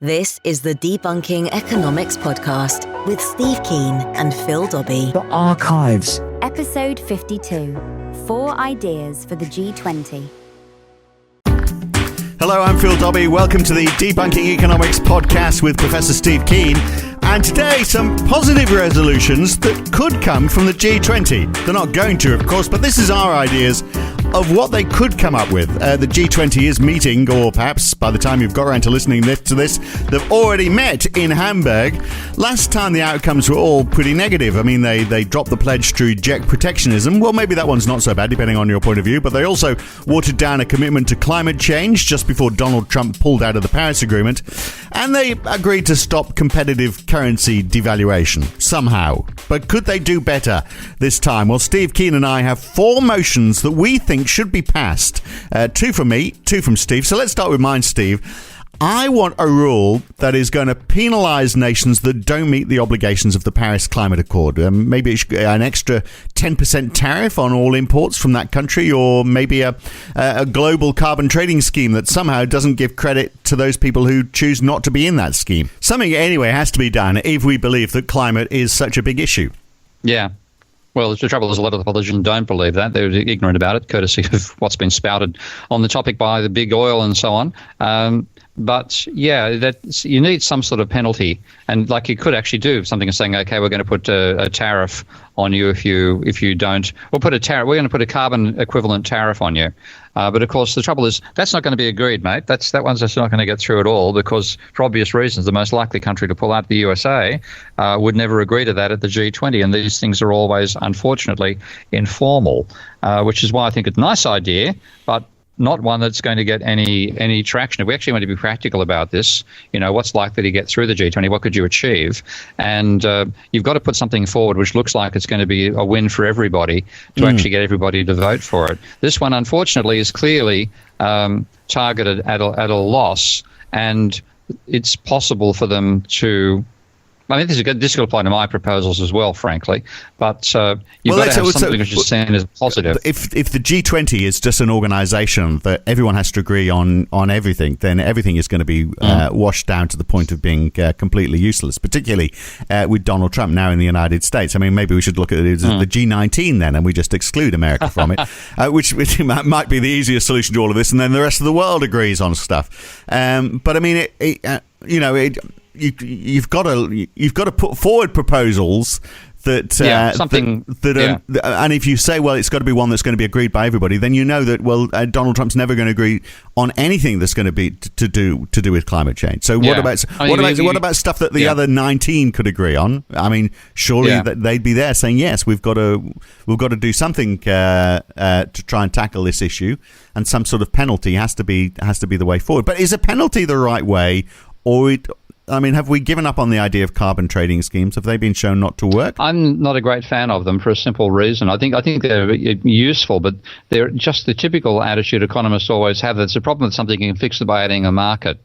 This is the Debunking Economics podcast with Steve Keen and Phil Dobbie. The Archives. Episode 52. 4 ideas for the G20. Hello, I'm Phil Dobbie. Welcome to the Debunking Economics podcast with Professor Steve Keen. And today, some positive resolutions that could come from the G20. They're not going to, of course, but this is our ideas of what they could come up with. The G20 is meeting, or perhaps by the time you've got around to listening to this, they've already met in Hamburg. Last time the outcomes were all pretty negative. I mean, they dropped the pledge to reject protectionism. Well, maybe that one's not so bad, depending on your point of view, but they also watered down a commitment to climate change just before Donald Trump pulled out of the Paris Agreement. And they agreed to stop competitive currency devaluation, somehow. But could they do better this time? Well, Steve Keen and I have 4 motions that we think should be passed. 2 from me, 2 from Steve. So let's start with mine, Steve. I want a rule that is going to penalise nations that don't meet the obligations of the Paris Climate Accord. Maybe an extra 10% tariff on all imports from that country, or maybe a global carbon trading scheme that somehow doesn't give credit to those people who choose not to be in that scheme. Something, anyway, has to be done if we believe that climate is such a big issue. Yeah. Well, the trouble is a lot of the politicians don't believe that. They're ignorant about it, courtesy of what's been spouted on the topic by the big oil and so on. But yeah, you need some sort of penalty, and like you could actually do something and saying, okay, we're going to put a tariff on you if you don't, or put a tariff. We're going to put a carbon equivalent tariff on you. But of course, the trouble is that's not going to be agreed, mate. That one's just not going to get through at all, because for obvious reasons, the most likely country to pull out, the USA, would never agree to that at the G20. And these things are always, unfortunately, informal, which is why I think it's a nice idea, but not one that's going to get any traction. If we actually want to be practical about this, what's likely to get through the G20, what could you achieve? And you've got to put something forward which looks like it's going to be a win for everybody to actually get everybody to vote for it. This one, unfortunately, is clearly targeted at a loss, and it's possible for them to... I mean, this could apply to my proposals as well, frankly. But you've got to have something which is seen as positive. If the G20 is just an organisation that everyone has to agree on everything, then everything is going to be washed down to the point of being completely useless, particularly with Donald Trump now in the United States. I mean, maybe we should look at it as the G19 then, and we just exclude America from it, which might be the easiest solution to all of this, and then the rest of the world agrees on stuff. But I mean, You've got to put forward proposals that and if you say, well, it's got to be one that's going to be agreed by everybody, then you know that Donald Trump's never going to agree on anything that's going to be to do with climate change. So what about stuff that the other 19 could agree on? I mean, surely they'd be there saying, yes, we've got to do something to try and tackle this issue, and some sort of penalty has to be the way forward. But is a penalty the right way, or have we given up on the idea of carbon trading schemes? Have they been shown not to work? I'm not a great fan of them for a simple reason. I think they're useful, but they're just the typical attitude economists always have. That's a problem with something you can fix it by adding a market.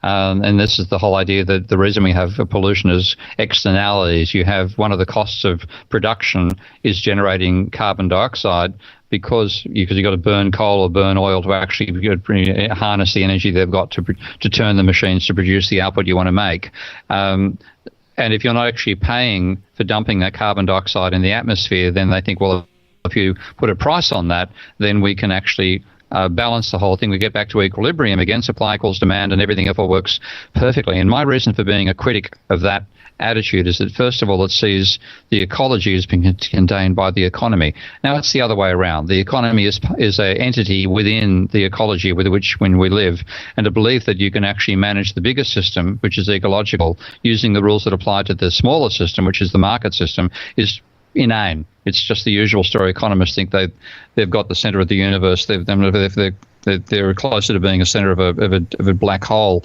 And this is the whole idea that the reason we have pollution is externalities. You have one of the costs of production is generating carbon dioxide, because you've got to burn coal or burn oil to actually harness the energy they've got to turn the machines to produce the output you want to make. And if you're not actually paying for dumping that carbon dioxide in the atmosphere, then they think, well, if you put a price on that, then we can actually balance the whole thing. We get back to equilibrium again, supply equals demand, and everything else works perfectly. And my reason for being a critic of that attitude is that, first of all, it sees the ecology as being contained by the economy. Now, it's the other way around. The economy is an entity within the ecology with which when we live, and to believe that you can actually manage the bigger system, which is ecological, using the rules that apply to the smaller system, which is the market system, is inane. It's just the usual story. Economists think they've got the center of the universe. They're closer to being a center of a black hole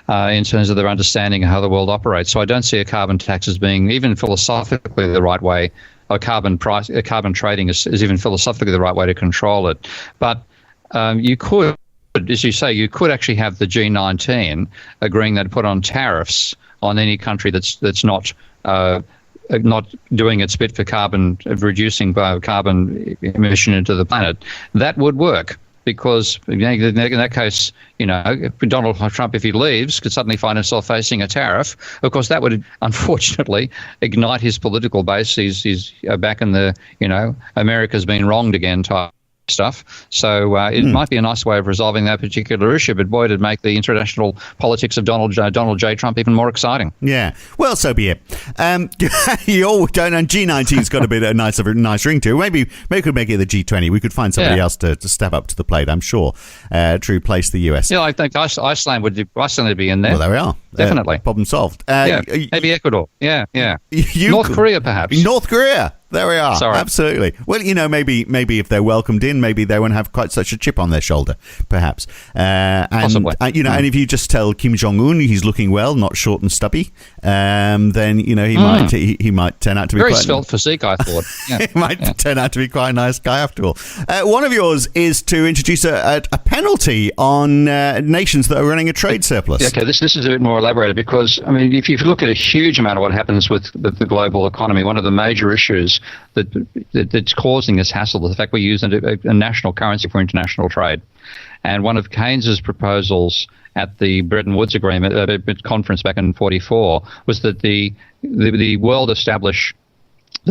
in terms of their understanding of how the world operates. So I don't see a carbon tax as being even philosophically the right way. Carbon trading is even philosophically the right way to control it. But you could, as you say, you could actually have the G19 agreeing that put on tariffs on any country that's not doing its bit for reducing carbon emission into the planet. That would work. because in that case, if Donald Trump, if he leaves, could suddenly find himself facing a tariff. Of course, that would unfortunately ignite his political base. He's back in the, America's been wronged again type stuff. So it might be a nice way of resolving that particular issue, but boy, it'd make the international politics of Donald J. Trump even more exciting. Yeah, well, so be it. You all don't, and G19's got a bit of a nice ring to it. Maybe we could make it the G20. We could find somebody else to step up to the plate, I'm sure, to replace the US. Yeah, I think Iceland would be in there. Well, there we are. Definitely. Problem solved. Maybe Ecuador. Yeah. North Korea, perhaps. North Korea. There we are. Sorry. Absolutely. Well, maybe if they're welcomed in, maybe they won't have quite such a chip on their shoulder, perhaps. Possibly. And if you just tell Kim Jong-un he's looking well, not short and stubby, then he might turn out to be very quite svelte physique, I thought. Yeah. He might turn out to be quite a nice guy after all. One of yours is to introduce a penalty on nations that are running a trade surplus. Okay, this is a bit more elaborated because, if you look at a huge amount of what happens with the global economy, one of the major issues that's causing this hassle is the fact we use a national currency for international trade. And one of Keynes's proposals at the Bretton Woods Agreement conference back in 1944 was that the world establish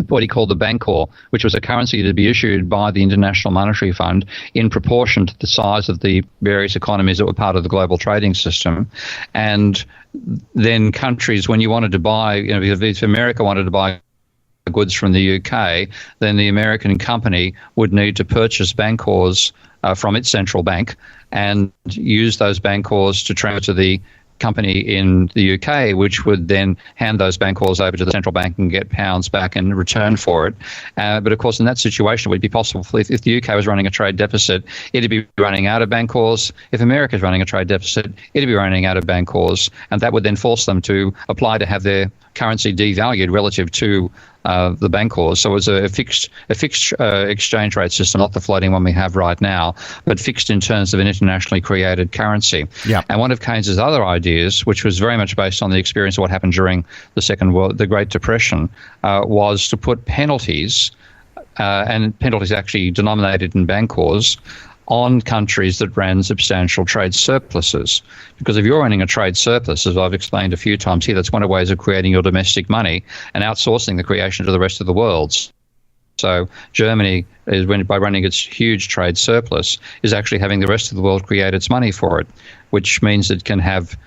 what he called the Bancor, which was a currency to be issued by the International Monetary Fund in proportion to the size of the various economies that were part of the global trading system. And then countries, when you wanted to buy, if America wanted to buy goods from the UK, then the American company would need to purchase Bancors from its central bank and use those Bancors to transfer to the company in the UK, which would then hand those Bancors over to the central bank and get pounds back in return for it. But of course, in that situation, it would be possible if the UK was running a trade deficit, it'd be running out of Bancors. If America's running a trade deficit, it'd be running out of Bancors, and that would then force them to apply to have their currency devalued relative to the Bancors. So it was a fixed exchange rate system, not the floating one we have right now, but fixed in terms of an internationally created currency. Yeah. And one of Keynes's other ideas, which was very much based on the experience of what happened during the Great Depression, was to put penalties, and penalties actually denominated in Bancors, on countries that ran substantial trade surpluses. Because if you're running a trade surplus, as I've explained a few times here, that's one of the ways of creating your domestic money and outsourcing the creation to the rest of the world. So Germany, by running its huge trade surplus, is actually having the rest of the world create its money for it, which means it can have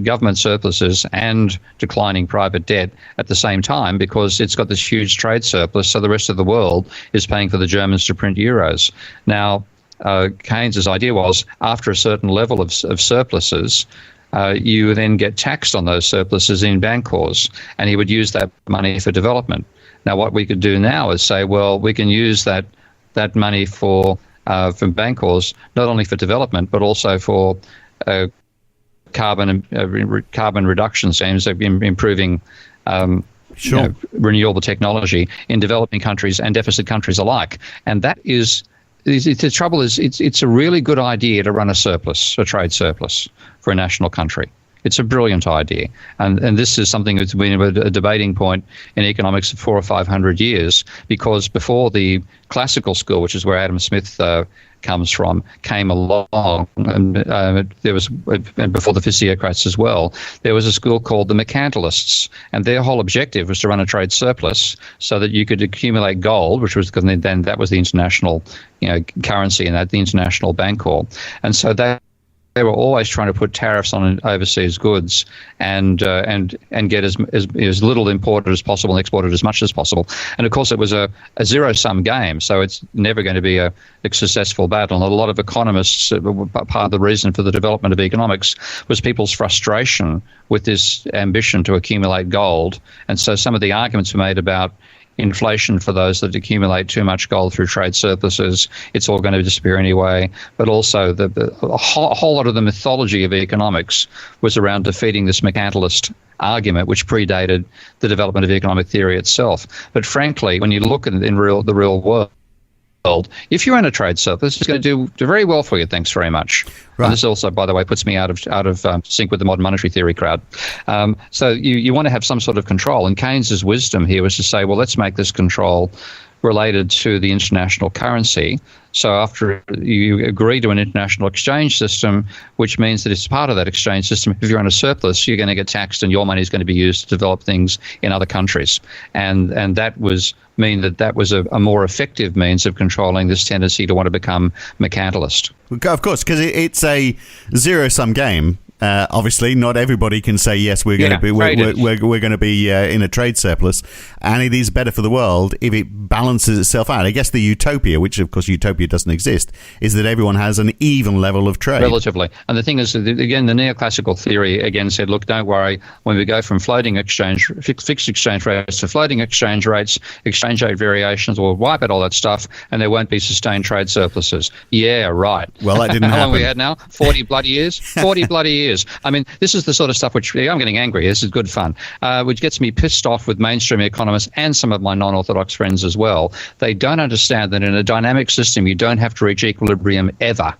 government surpluses and declining private debt at the same time because it's got this huge trade surplus, so the rest of the world is paying for the Germans to print euros. Now, Keynes's idea was after a certain level of surpluses, you then get taxed on those surpluses in Bancors, and he would use that money for development. Now, what we could do now is say, well, we can use that money from Bancors not only for development but also for carbon reduction schemes, improving renewable technology in developing countries and deficit countries alike, and that is. The trouble is, it's a really good idea to run a trade surplus for a national country. It's a brilliant idea. And this is something that's been a debating point in economics for 400 or 500 years, because before the classical school, which is where Adam Smith comes from, came along, and there was, and before the physiocrats as well, there was a school called the mercantilists, and their whole objective was to run a trade surplus so that you could accumulate gold, which was, because then that was the international currency, and the international Bancor, and so they were always trying to put tariffs on overseas goods and get as little imported as possible and exported as much as possible. And of course, it was a zero-sum game, so it's never going to be a successful battle. And a lot of economists, part of the reason for the development of economics was people's frustration with this ambition to accumulate gold. And so some of the arguments were made about inflation for those that accumulate too much gold through trade surpluses. It's all going to disappear anyway. But also a whole lot of the mythology of economics was around defeating this mercantilist argument, which predated the development of economic theory itself. But frankly, when you look at the real world, if you're in a trade surplus, it's going to do very well for you. Thanks very much. Right. And this also, by the way, puts me out of sync with the modern monetary theory crowd. So you want to have some sort of control. And Keynes's wisdom here was to say, well, let's make this control related to the international currency. So after you agree to an international exchange system, which means that it's part of that exchange system, if you're on a surplus, you're going to get taxed and your money is going to be used to develop things in other countries. And that was a more effective means of controlling this tendency to want to become mercantilist. Of course, because it's a zero-sum game. Obviously, not everybody can say yes. We're going to be in a trade surplus, and it is better for the world if it balances itself out. I guess the utopia, which of course utopia doesn't exist, is that everyone has an even level of trade. Relatively, and the thing is, again, the neoclassical theory again said, look, don't worry. When we go from fixed exchange rates to floating exchange rates, exchange rate variations will wipe out all that stuff, and there won't be sustained trade surpluses. Yeah, right. Well, that didn't happen. How long we had now? 40 bloody years. 40 bloody years. I mean, this is the sort of stuff which I'm getting angry. This is good fun, which gets me pissed off with mainstream economists and some of my non-orthodox friends as well. They don't understand that in a dynamic system, you don't have to reach equilibrium ever.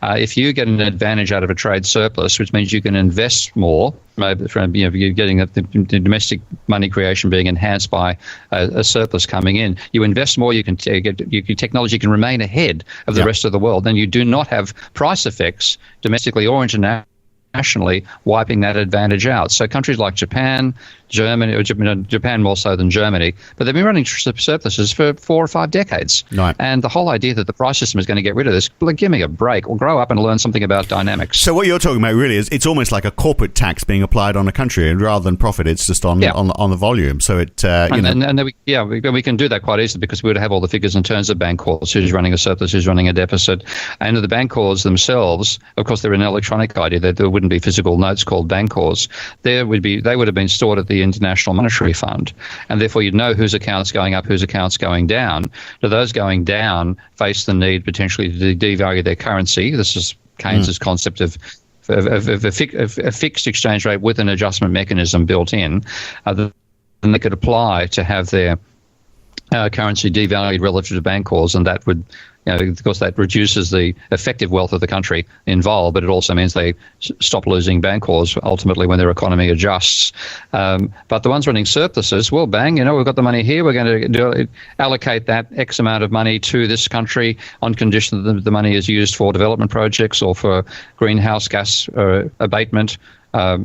If you get an advantage out of a trade surplus, which means you can invest more, maybe from you're getting the domestic money creation being enhanced by a surplus coming in, you invest more, your technology can remain ahead of the rest of the world, then you do not have price effects domestically or internationally wiping that advantage out. So countries like Japan, Germany, or Japan more so than Germany, but they've been running surpluses for 4 or 5 decades. Right. And the whole idea that the price system is going to get rid of this, give me a break, or grow up and learn something about dynamics. So what you're talking about really is it's almost like a corporate tax being applied on a country, and rather than profit, it's just on the volume. So it we can do that quite easily because we would have all the figures in terms of bancors, who's running a surplus, who's running a deficit, and the bancors themselves. Of course, they're an electronic idea. There wouldn't be physical notes called bancors. They would have been stored at the International Monetary Fund, and therefore you'd know whose account's going up, whose account's going down. Do those going down face the need potentially to devalue their currency? This is Keynes's concept of a fixed exchange rate with an adjustment mechanism built in, and they could apply to have their currency devalued relative to bancors, and that would, of course, that reduces the effective wealth of the country involved, but it also means they stop losing bancors ultimately when their economy adjusts. But the ones running surpluses, well, bang, we've got the money here. We're going to allocate that X amount of money to this country on condition that the money is used for development projects or for greenhouse gas abatement,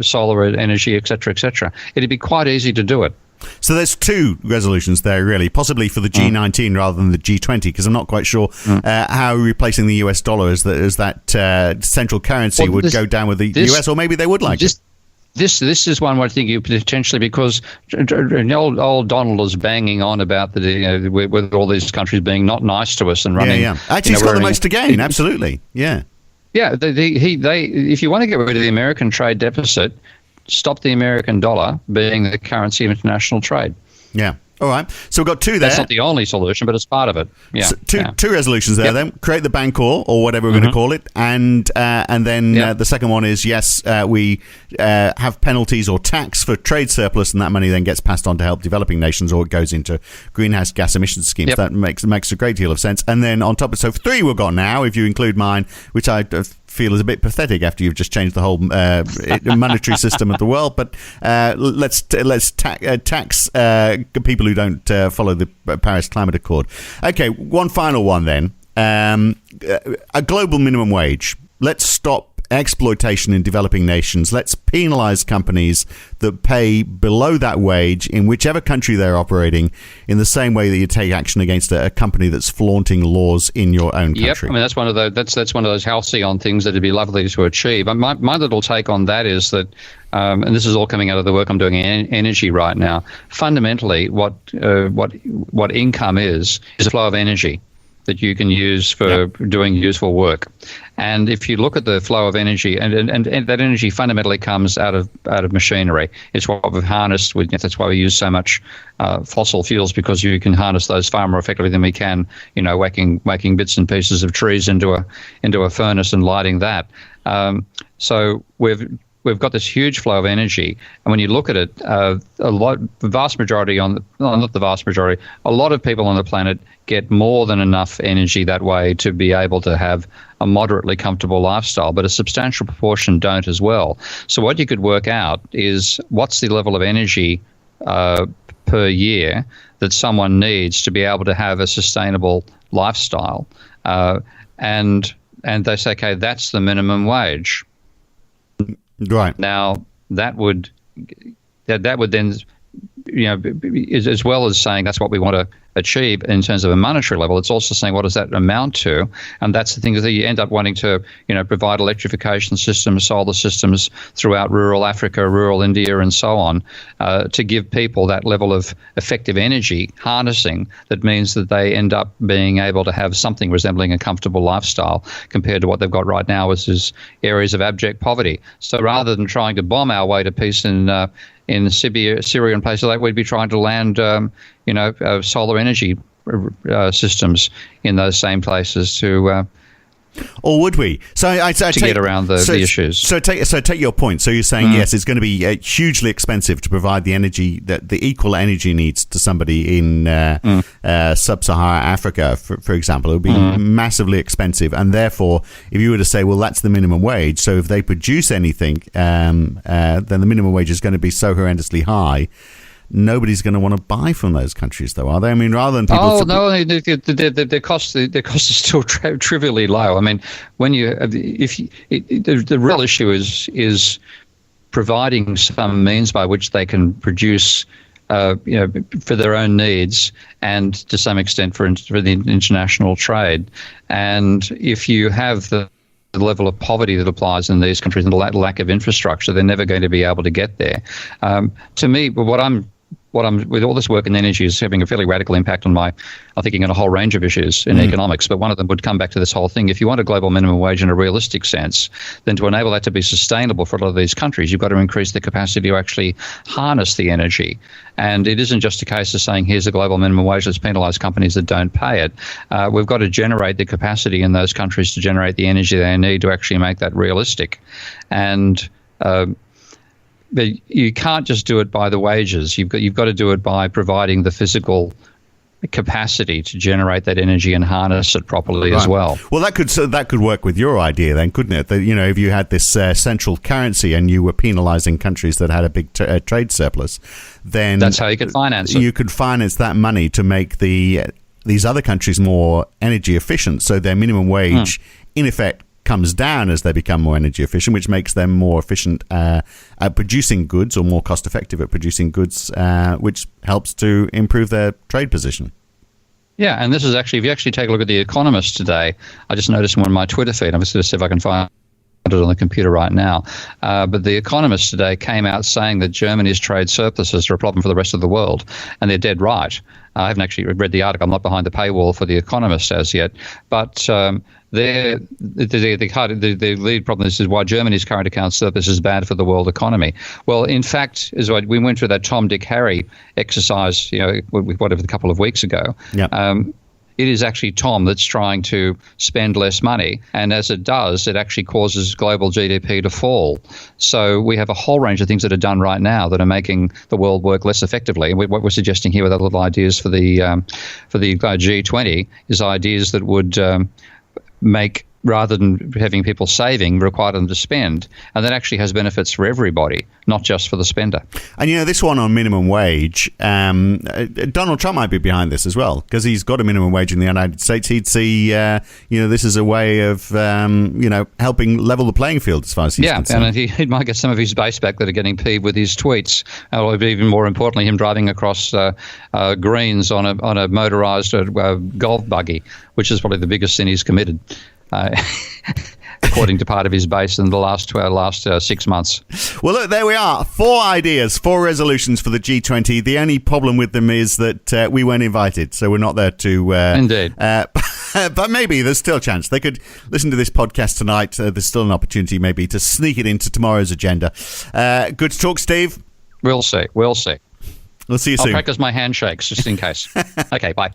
solar energy, et cetera. It'd be quite easy to do it. So there's 2 resolutions there, really, possibly for the G19 rather than the G20, because I'm not quite sure how replacing the US dollar as that central currency would go down with the US, or maybe they would like it. This is one where I think you potentially, because old Donald is banging on about with all these countries being not nice to us and running. Yeah. Actually, he's got the most to gain. Absolutely. Yeah. Yeah. If you want to get rid of the American trade deficit, stop the American dollar being the currency of international trade. Yeah. All right. So we've got 2 there. That's not the only solution, but it's part of it. Yeah. So two resolutions there then. Create the bancor, or whatever we're going to call it. And then the second one is, we have penalties or tax for trade surplus, and that money then gets passed on to help developing nations, or it goes into greenhouse gas emissions schemes. Yep. That makes a great deal of sense. And then on top of, so 3 we've got now, if you include mine, which I feel is a bit pathetic after you've just changed the whole monetary system of the world. But let's tax people who don't follow the Paris Climate Accord. Okay, one final one then. A global minimum wage. Let's stop exploitation in developing nations. Let's penalise companies that pay below that wage in whichever country they're operating, in the same way that you take action against a company that's flaunting laws in your own country. Yep, I mean that's one of those halcyon things that'd be lovely to achieve. My little take on that is that, and this is all coming out of the work I'm doing in energy right now. Fundamentally, what income is a flow of energy that you can use for doing useful work. And if you look at the flow of energy, and that energy fundamentally comes out of machinery. It's what we've harnessed. That's why we use so much fossil fuels, because you can harness those far more effectively than we can, whacking bits and pieces of trees into a furnace and lighting that. So we've got this huge flow of energy, and when you look at it, a lot of people on the planet get more than enough energy that way to be able to have a moderately comfortable lifestyle, but a substantial proportion don't as well. So what you could work out is what's the level of energy per per year that someone needs to be able to have a sustainable lifestyle. And they say, okay, that's the minimum wage. Right. Now, that would then, as well as saying that's what we want to achieve in terms of a monetary level, it's also saying what does that amount to? And that's the thing that you end up wanting to, provide electrification systems, solar systems throughout rural Africa, rural India, and so on, to give people that level of effective energy harnessing that means that they end up being able to have something resembling a comfortable lifestyle compared to what they've got right now, which is areas of abject poverty. So rather than trying to bomb our way to peace in Syria and places like that, we'd be trying to land, solar energy systems in those same places to. Or would we? So I take, get around the issues. So take your point. So you're saying yes, it's going to be hugely expensive to provide the energy that the equal energy needs to somebody in sub-Saharan Africa, for example. It would be massively expensive, and therefore, if you were to say, well, that's the minimum wage. So if they produce anything, then the minimum wage is going to be so horrendously high. Nobody's going to want to buy from those countries, though, are they? I mean, rather than people... Oh, no, the cost is still trivially low. I mean, the real issue is providing some means by which they can produce, for their own needs and to some extent for the international trade. And if you have the level of poverty that applies in these countries and the lack of infrastructure, they're never going to be able to get there. To me, what I'm with all this work in energy is having a fairly radical impact on I'm thinking on a whole range of issues in economics, but one of them would come back to this whole thing. If you want a global minimum wage in a realistic sense, then to enable that to be sustainable for a lot of these countries, you've got to increase the capacity to actually harness the energy. And it isn't just a case of saying, here's a global minimum wage, let's penalise companies that don't pay it. We've got to generate the capacity in those countries to generate the energy they need to actually make that realistic. And but you can't just do it by the wages. You've got to do it by providing the physical capacity to generate that energy and harness it properly as well. Well, that could work with your idea then, couldn't it? That, if you had this central currency and you were penalising countries that had a big trade surplus, then that's how you could finance it. You could finance that money to make these other countries more energy efficient, so their minimum wage, in effect, comes down as they become more energy efficient, which makes them more efficient at producing goods, or more cost effective at producing goods, which helps to improve their trade position. Yeah, and this is actually, if you actually take a look at The Economist today, I just noticed one on my Twitter feed. I'm just going to see if I can find it on the computer right now. But The Economist today came out saying that Germany's trade surpluses are a problem for the rest of the world, and they're dead right. I haven't actually read the article. I'm not behind the paywall for The Economist as yet, but the lead problem is why Germany's current account surplus is bad for the world economy. Well, in fact, we went through that Tom, Dick, Harry exercise, whatever, a couple of weeks ago. Yeah. It is actually Tom that's trying to spend less money, and as it does, it actually causes global GDP to fall. So we have a whole range of things that are done right now that are making the world work less effectively. And what we're suggesting here with our little ideas for the G20 is ideas that would make, rather than having people saving, require them to spend. And that actually has benefits for everybody, not just for the spender. And, this one on minimum wage, Donald Trump might be behind this as well, because he's got a minimum wage in the United States. He'd see, this is a way of, helping level the playing field as far as he's concerned. And he might get some of his base back that are getting peeved with his tweets. Or even more importantly, him driving across greens on a motorised golf buggy, which is probably the biggest sin he's committed. According to part of his base in the last 6 months. Well, look, there we are. 4 ideas, 4 resolutions for the G20. The only problem with them is that we weren't invited, so we're not there to... Indeed. But maybe there's still a chance. They could listen to this podcast tonight. There's still an opportunity maybe to sneak it into tomorrow's agenda. Good to talk, Steve. We'll see. We'll see you soon. I'll practice my handshakes just in case. Okay, bye.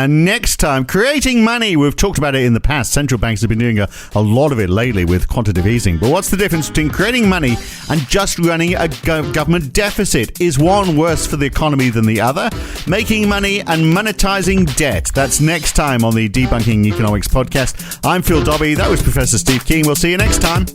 Next time, creating money. We've talked about it in the past. Central banks have been doing a lot of it lately with quantitative easing. But what's the difference between creating money and just running a government deficit? Is one worse for the economy than the other? Making money and monetizing debt. That's next time on the Debunking Economics podcast. I'm Phil Dobbie. That was Professor Steve Keen. We'll see you next time.